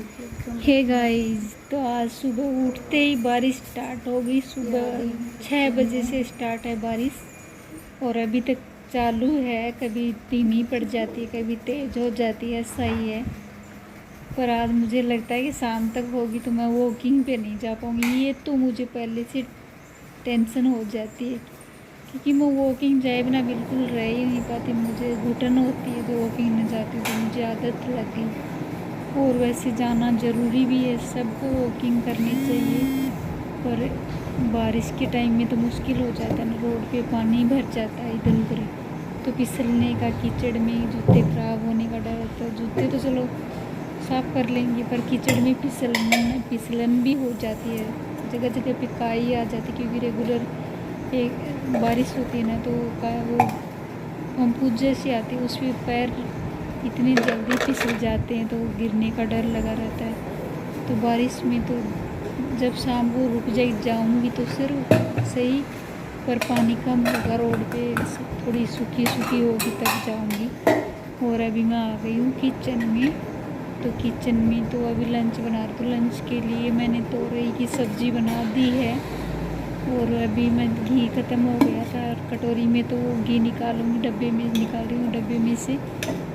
Hey guys, तो आज सुबह उठते ही बारिश स्टार्ट हो गई। सुबह 6 बजे से स्टार्ट है बारिश और अभी तक चालू है। कभी धीमी पड़ जाती है, कभी तेज़ हो जाती है, ऐसा ही है। पर आज मुझे लगता है कि शाम तक होगी तो मैं वॉकिंग पे नहीं जा पाऊँगी। ये तो मुझे पहले से टेंशन हो जाती है क्योंकि मैं वॉकिंग जाए बिना बिल्कुल रह ही नहीं पाती। मुझे घुटन होती है तो वॉकिंग नहीं जाती, तो मुझे आदत लग गई। और वैसे जाना ज़रूरी भी है, सबको वॉकिंग करनी चाहिए। पर बारिश के टाइम में तो मुश्किल हो जाता है ना, रोड पे पानी भर जाता है इधर उधर, तो फिसलने का, कीचड़ में जूते ख़राब होने का डर रहता है। जूते तो चलो साफ़ कर लेंगे, पर कीचड़ में फिसलन भी हो जाती है। जगह जगह पे काई आ जाती है क्योंकि रेगुलर एक बारिश होती है ना, तो वो पंपूज जैसी आती है, उस पर पैर इतनी जल्दी फिसल जाते हैं तो गिरने का डर लगा रहता है। तो बारिश में तो जब शाम को रुक जाऊंगी तो सिर्फ सही, पर पानी कम होगा, रोड पे थोड़ी सूखी सूखी होगी तब जाऊंगी। और अभी मैं आ गई हूँ किचन में। तो किचन में तो अभी लंच बना रही, तो लंच के लिए मैंने तोरई की सब्ज़ी बना दी है। और अभी मैं घी ख़त्म हो गया था कटोरी में, तो वो घी निकालूंगी, डब्बे में निकाल रही हूँ डब्बे में से।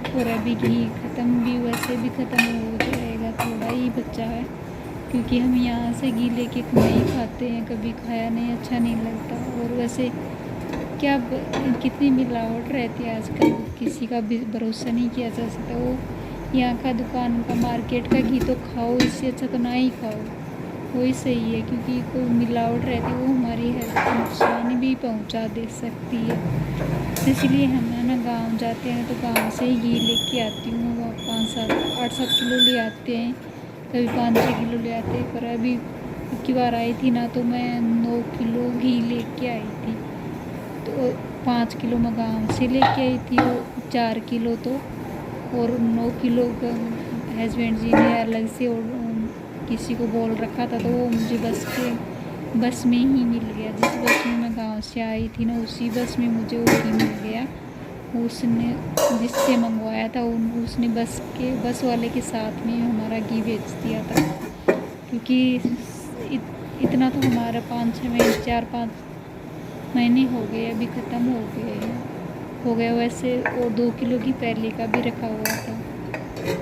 और अभी घी ख़त्म भी वैसे भी ख़त्म हो जाएगा, थोड़ा ही बचा है क्योंकि हम यहाँ से घी लेके नहीं खाते हैं, कभी खाया नहीं, अच्छा नहीं लगता। और वैसे क्या कितनी मिलावट रहती है आजकल, किसी का भी भरोसा नहीं किया जा सकता। वो यहाँ का दुकान का मार्केट का घी तो खाओ, इससे अच्छा तो ना ही खाओ, वही सही है। क्योंकि कोई मिलावट रहती है वो हमारी हेल्थ को नुकसान भी पहुँचा दे सकती है। तो इसलिए हम ना गांव जाते हैं तो गांव से ही घी लेके आती हूँ। वो 5-7 8-7 किलो ले आते हैं, कभी 5-6 किलो ले आते हैं। पर अभी की बार आई थी ना, तो मैं 9 किलो घी लेके आई थी। तो 5 किलो मैं गाँव से लेके आई थी, वो 4 किलो तो, और 9 किलो हस्बैंड जी ने अलग से और किसी को बोल रखा था, तो वो मुझे बस में ही मिल गया। जिस बस में मैं गांव से आई थी ना, उसी बस में मुझे वो घी मिल गया। उसने जिससे मंगवाया था उसने बस वाले के साथ में हमारा घी बेच दिया था। क्योंकि इतना तो हमारा 5-6 महीने 4-5 महीने हो गए, अभी ख़त्म हो गया वैसे। और 2 किलो घी पहले का भी रखा हुआ था।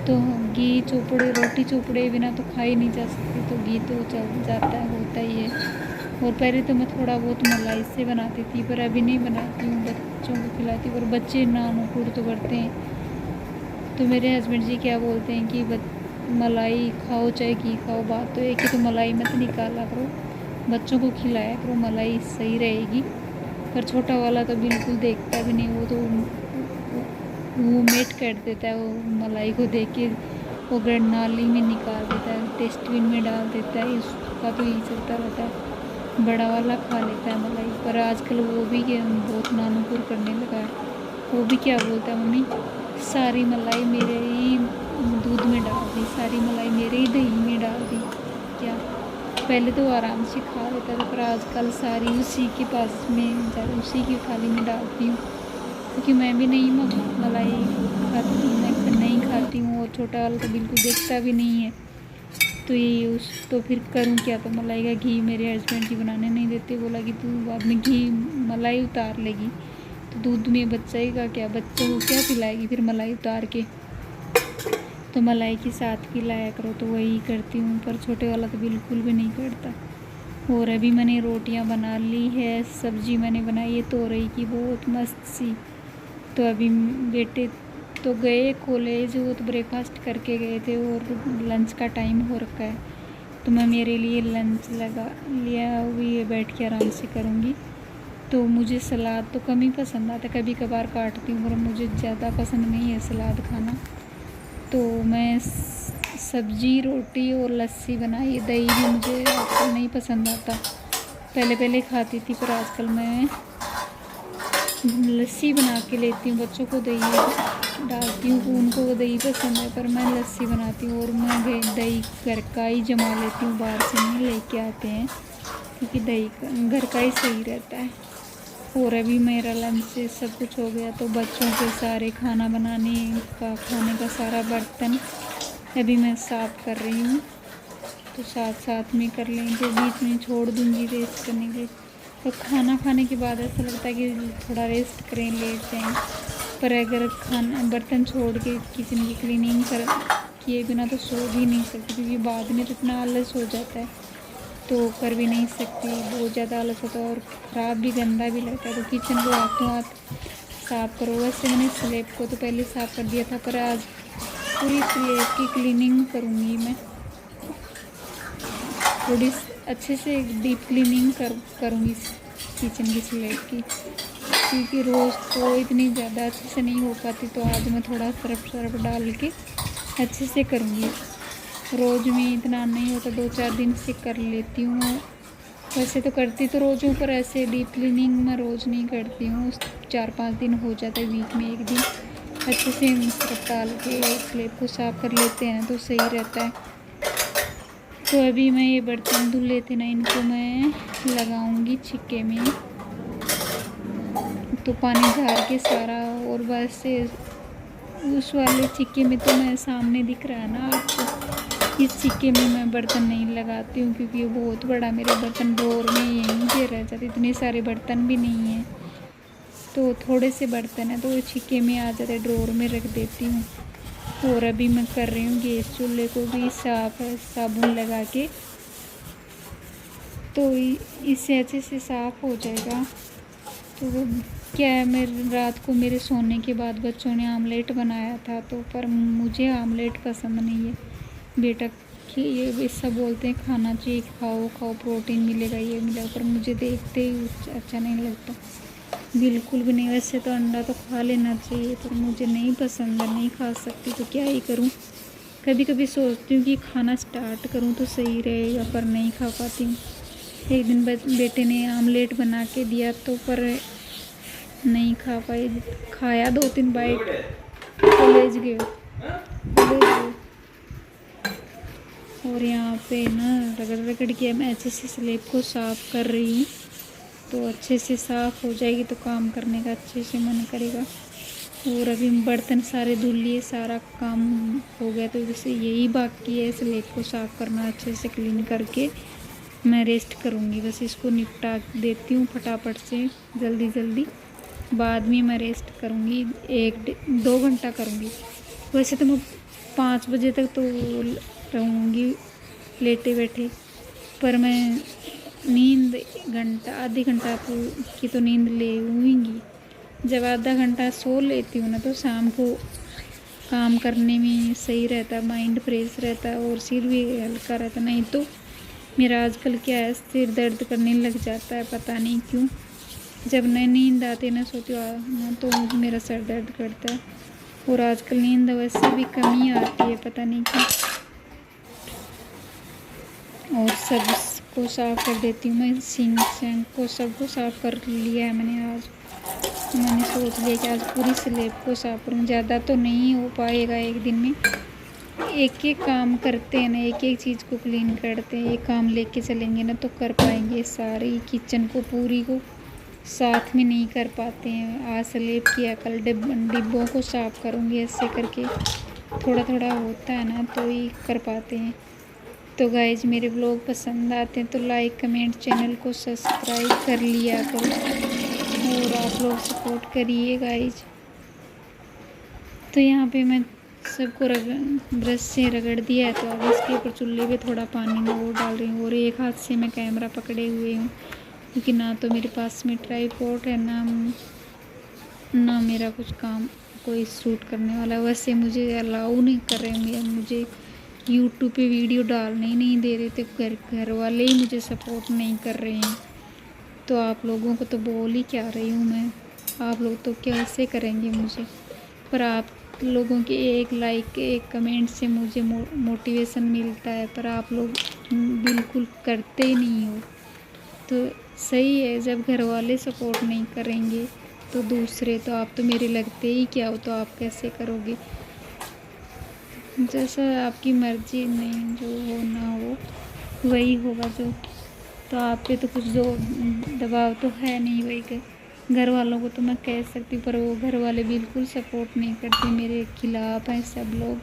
तो घी चोपड़े, रोटी चोपड़े बिना तो खाई नहीं जा सकती, तो घी तो चल जाता है, होता ही है। और पहले तो मैं थोड़ा बहुत मलाई से बनाती थी, पर अभी नहीं बनाती हूँ, बच्चों को खिलाती हूँ। और बच्चे नानुकुड़ तो करते हैं, तो मेरे हस्बैंड जी क्या बोलते हैं कि मलाई खाओ चाहे घी खाओ, बात तो एक ही, तो मलाई मत निकाला करो, बच्चों को खिलाया करो, मलाई सही रहेगी। पर छोटा वाला तो बिल्कुल देखता भी नहीं, वो तो वो मेट कर देता है, वो मलाई को देख के वो नाली में निकाल देता है, डस्टबिन में डाल देता है, उसका तो यही चलता रहता है। बड़ा वाला खा लेता है मलाई, पर आजकल वो भी बहुत नानुपुर करने लगा है। वो भी क्या बोलता है, मम्मी सारी मलाई मेरे ही दूध में डाल दी, सारी मलाई मेरे ही दही में डाल दी क्या। पहले तो आराम से खा लेता था, पर आजकल सारी उसी के पास में उसी की थाली में डालती हूँ। क्योंकि मैं भी नहीं मलाई खाती, मैं नहीं खाती हूँ, और छोटा वाला तो बिल्कुल देखता भी नहीं है। तो ये तो फिर करूँ क्या। तो मलाई का घी मेरे हस्बैंड जी बनाने नहीं देते, बोला कि तू बाद में घी मलाई उतार लेगी तो दूध में बच्चेगा क्या, बच्चों को क्या पिलाएगी फिर मलाई उतार के। तो मलाई के साथ खिलाया करो, तो वही करती हूँ। पर छोटे वाला तो बिल्कुल भी नहीं करता। और अभी मैंने रोटियां बना ली है, सब्जी मैंने बनाई है तोरई की, बहुत मस्त सी। तो अभी बेटे तो गए कॉलेज, वो तो ब्रेकफास्ट करके गए थे और लंच का टाइम हो रखा है, तो मैं मेरे लिए लंच लगा लिया हुई है, बैठ के आराम से करूँगी। तो मुझे सलाद तो कम ही पसंद आता, कभी कभार काटती हूँ, पर मुझे ज़्यादा पसंद नहीं है सलाद खाना। तो मैं सब्जी, रोटी और लस्सी बनाई। दही भी मुझे आजकल नहीं पसंद आता, पहले पहले खाती थी, पर आजकल मैं लस्सी बना के लेती हूँ। बच्चों को दही डालती हूँ, उनको वो दही पसंद है, पर मैं लस्सी बनाती हूँ। और मैं दही घर का ही जमा लेती हूँ, बाहर से नहीं लेके आते हैं, क्योंकि दही घर का ही सही रहता है। और अभी मेरा लंच से सब कुछ हो गया, तो बच्चों के सारे खाना बनाने का, खाने का सारा बर्तन अभी मैं साफ़ कर रही हूँ, तो साथ साथ में कर लें, तो बीच में छोड़ दूँगी रेस्ट करने के लिए। तो खाना खाने के बाद ऐसा लगता है कि थोड़ा रेस्ट करें, लेट जाएं, पर अगर खाना बर्तन छोड़ के किचन की क्लीनिंग कर किए बिना तो सो भी नहीं सकती, क्योंकि बाद में तो इतना आलस हो जाता है तो कर भी नहीं सकती, बहुत ज़्यादा आलस होता है और ख़राब भी, गंदा भी लगता है। तो किचन को हाथों हाथ साफ़ करो। वैसे मैंने स्लैब को तो पहले साफ़ कर दिया था, पर आज पूरी स्लैब की क्लीनिंग करूँगी मैं, थोड़ी अच्छे से डीप क्लीनिंग करूँगी किचन की स्लैब की, क्योंकि रोज़ तो इतनी ज़्यादा अच्छे से नहीं हो पाती। तो आज मैं थोड़ा सर्फ डाल के अच्छे से करूँगी। रोज़ में इतना नहीं होता, 2-4 दिन से कर लेती हूँ। वैसे तो करती तो रोज़ हूँ, पर ऐसे डीप क्लीनिंग मैं रोज़ नहीं करती हूँ, 4-5 दिन हो जाता है, वीक में 1 दिन अच्छे से सर्फ डाल के स्लैब को साफ़ कर लेते हैं तो सही रहता है। तो अभी मैं ये बर्तन धुले थे ना, इनको मैं लगाऊंगी छिक्के में, तो पानी झाड़ के सारा, और बस उस वाले छिक्के में तो मैं सामने दिख रहा है ना आपको, इस छिक्के में मैं बर्तन नहीं लगाती हूँ, क्योंकि ये बहुत बड़ा मेरे बर्तन ड्रॉर में यहीं पे रह जाते, इतने सारे बर्तन भी नहीं हैं, तो थोड़े से बर्तन है तो वो छिक्के में आ जाते, ड्रॉर में रख देती हूँ। और अभी मैं कर रही हूँ गैस चूल्हे को भी साफ़, साबुन लगा के, तो इससे अच्छे से साफ़ हो जाएगा। तो क्या है, मेरे रात को मेरे सोने के बाद बच्चों ने आमलेट बनाया था, तो पर मुझे आमलेट पसंद नहीं है। बेटा कि ये सब बोलते हैं खाना चाहिए, खाओ खाओ, प्रोटीन मिलेगा, ये मिलेगा, पर मुझे देखते ही अच्छा नहीं लगता, बिल्कुल भी नहीं। वैसे तो अंडा तो खा लेना चाहिए, पर मुझे नहीं पसंद है, नहीं खा सकती, तो क्या ही करूं। कभी कभी सोचती हूँ कि खाना स्टार्ट करूं तो सही रहेगा, पर नहीं खा पाती हूँ। एक दिन बेटे ने आमलेट बना के दिया, तो पर नहीं खा पाई, खाया 2-3 बाइट, कॉलेज गए। और यहाँ पे ना रगड़ के मैं अच्छे से स्लैब को साफ़ कर रही हूँ, तो अच्छे से साफ़ हो जाएगी तो काम करने का अच्छे से मन करेगा। और अभी बर्तन सारे धुल लिए, सारा काम हो गया, तो जैसे यही बाकी है स्लैब को साफ़ करना, अच्छे से क्लीन करके मैं रेस्ट करूँगी। बस इसको निपटा देती हूँ फटाफट से, जल्दी जल्दी, बाद में मैं रेस्ट करूँगी, 1-2 घंटा करूँगी। वैसे तो मैं 5 बजे तक तो रहूँगी लेटे बैठे, पर मैं नींद आधे घंटा की तो नींद ले लूँगी। जब आधा घंटा सो लेती हूँ ना, तो शाम को काम करने में सही रहता है, माइंड फ्रेश रहता है और सिर भी हल्का रहता है। नहीं तो मेरा आजकल क्या है, सिर दर्द करने लग जाता है, पता नहीं क्यों। जब मैं नींद आती ना, सोती हूँ तो मेरा सर दर्द करता है, और आजकल नींद वैसे भी कमी आती है, पता नहीं क्यों। और सब को साफ़ कर देती हूँ मैं, सिंक को सबको साफ़ कर लिया है मैंने। आज मैंने सोच लिया कि आज पूरी स्लैब को साफ़ करूँ। ज़्यादा तो नहीं हो पाएगा एक दिन में, एक एक काम करते हैं ना, एक एक चीज़ को क्लीन करते हैं, एक काम लेके चलेंगे ना तो कर पाएंगे। सारी किचन को पूरी को साथ में नहीं कर पाते हैं। आज स्लैब किया, कल डिब्बों को साफ़ करूँगी, ऐसे करके थोड़ा थोड़ा होता है ना, तो ही कर पाते हैं। तो गाइज मेरे ब्लॉग पसंद आते हैं तो लाइक कमेंट, चैनल को सब्सक्राइब कर लिया करो, और आप लोग सपोर्ट करिए गाइज। तो यहाँ पे मैं सबको ब्रश से रगड़ दिया है, तो अब इसके ऊपर चूल्हे पे थोड़ा पानी में वो डाल रही हूँ, और एक हाथ से मैं कैमरा पकड़े हुए हूँ, क्योंकि ना तो मेरे पास में ट्राइपॉड है, ना मेरा कुछ काम कोई शूट करने वाला। वैसे मुझे अलाउ नहीं कर रहे, मुझे यूट्यूब पे वीडियो डालने ही नहीं दे रहे थे, घर वाले ही मुझे सपोर्ट नहीं कर रहे हैं। तो आप लोगों को तो बोल ही क्या रही हूँ मैं, आप लोग तो कैसे करेंगे मुझे। पर आप लोगों के एक लाइक, एक कमेंट से मुझे मोटिवेशन मिलता है, पर आप लोग बिल्कुल करते ही नहीं हो। तो सही है, जब घर वाले सपोर्ट नहीं करेंगे तो दूसरे, तो आप तो मेरे लगते ही क्या हो, तो आप कैसे करोगे। जैसा आपकी मर्जी, नहीं जो हो ना हो वही होगा जो। तो आप पे तो कुछ जो दबाव तो है नहीं, वही घर वालों को तो मैं कह सकती हूँ, पर वो घर वाले बिल्कुल सपोर्ट नहीं करते, मेरे खिलाफ़ हैं सब लोग।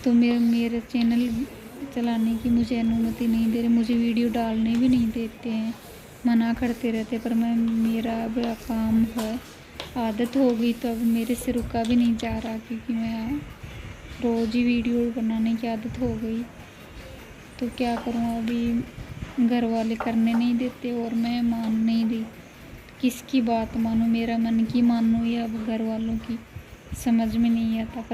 तो मेरे चैनल चलाने की मुझे अनुमति नहीं दे रहे, मुझे वीडियो डालने भी नहीं देते हैं, मना करते रहते। पर मेरा अब काम है, आदत हो गई तो अब मेरे से रुका भी नहीं जा रहा, क्योंकि मैं रोज़ ही वीडियो बनाने की आदत हो गई। तो क्या करूँ, अभी घर वाले करने नहीं देते और मैं मान नहीं रही। किसकी बात मानूँ, मेरा मन की मानूँ या अब घर वालों की, समझ में नहीं आता।